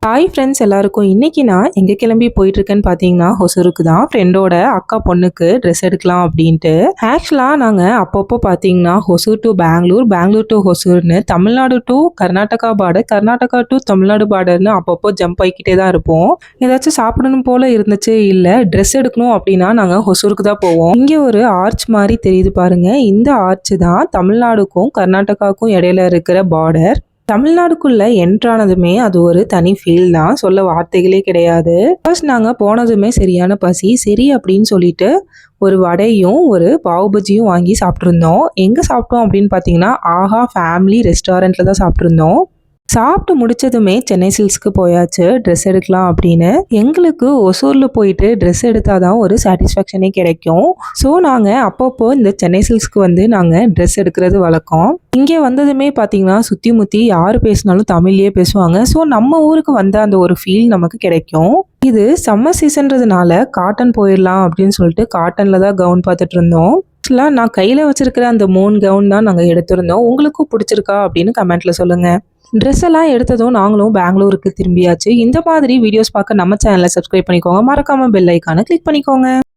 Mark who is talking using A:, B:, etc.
A: Hi friends எல்லாருக்கும் இன்னைக்கு நான் எங்கே கிளம்பி போயிட்டு இருக்கேன்னு பார்த்தீங்கன்னா ஹொசூருக்கு தான் ஃப்ரெண்டோட அக்கா பொண்ணுக்கு ட்ரெஸ் எடுக்கலாம் அப்படின்ட்டு. ஆக்சுவலாக நாங்கள் அப்பப்போ பார்த்தீங்கன்னா ஹொசூர் டு பெங்களூர், பெங்களூர் டு ஹொசூர்னு, Tamil Nadu to Karnataka border, Karnataka to Tamil Nadu பார்டர்னு அப்பப்போ ஜம்ப் ஆகிக்கிட்டே தான் இருப்போம். ஏதாச்சும் சாப்பிடணும் போல இருந்துச்சு, இல்லை ட்ரெஸ் எடுக்கணும் அப்படின்னா நாங்கள் ஹொசூருக்கு தான் போவோம். இங்கே ஒரு ஆர்ச் மாதிரி தெரியுது பாருங்க, இந்த ஆர்ச் தான் தமிழ்நாடுக்கும் கர்நாடகாவுக்கும் இடையில இருக்கிற பார்டர். தமிழ்நாடுக்குள்ள என்ட்ரானதுமே அது ஒரு தனி ஃபீல் தான், சொல்ல வார்த்தைகளே கிடையாது. ஃபர்ஸ்ட் நாங்கள் போனதுமே சரியான பசி, சரி அப்படின்னு சொல்லிட்டு ஒரு வடையும் ஒரு பாவு பஜ்ஜியும் வாங்கி சாப்பிட்ருந்தோம். எங்கே சாப்பிட்டோம் அப்படின்னு பார்த்தீங்கன்னா ஆஹா ஃபேமிலி ரெஸ்டாரண்ட்டில் தான் சாப்பிட்ருந்தோம். சாப்பிட்டு முடிச்சதுமே சென்னை சில்க்ஸ்க்கு போயாச்சு ட்ரெஸ் எடுக்கலாம் அப்படின்னு. எங்களுக்கு ஒசூரில் போயிட்டு ட்ரெஸ் எடுத்தால் தான் ஒரு சாட்டிஸ்ஃபேக்ஷனே கிடைக்கும். ஸோ நாங்கள் அப்பப்போ இந்த சென்னை சில்க்ஸ்க்கு வந்து நாங்கள் ட்ரெஸ் எடுக்கிறது வழக்கம். இங்கே வந்ததுமே பார்த்தீங்கன்னா சுற்றி முற்றி யார் பேசினாலும் தமிழ்லேயே பேசுவாங்க. ஸோ நம்ம ஊருக்கு வந்த அந்த ஒரு ஃபீல் நமக்கு கிடைக்கும். இது சம்மர் சீசன்றதுனால காட்டன் போயிடலாம் அப்படின்னு சொல்லிட்டு காட்டனில் தான் கவுன் பார்த்துட்டு இருந்தோம். ஆக்சுவலாக நான் கையில் வச்சிருக்கிற அந்த 3 கவுன் தான் நாங்கள் எடுத்திருந்தோம். உங்களுக்கும் பிடிச்சிருக்கா அப்படின்னு கமெண்ட்டில் சொல்லுங்கள். ட்ரெஸ் எல்லாம் எடுத்ததும் நாங்களும் பெங்களூருக்கு திரும்பியாச்சு. இந்த மாதிரி வீடியோஸ் பார்க்க நம்ம சேனலை சப்ஸ்கிரைப் பண்ணிக்கோங்க. மறக்காமல் பெல் ஐக்கானை கிளிக் பண்ணிக்கோங்க.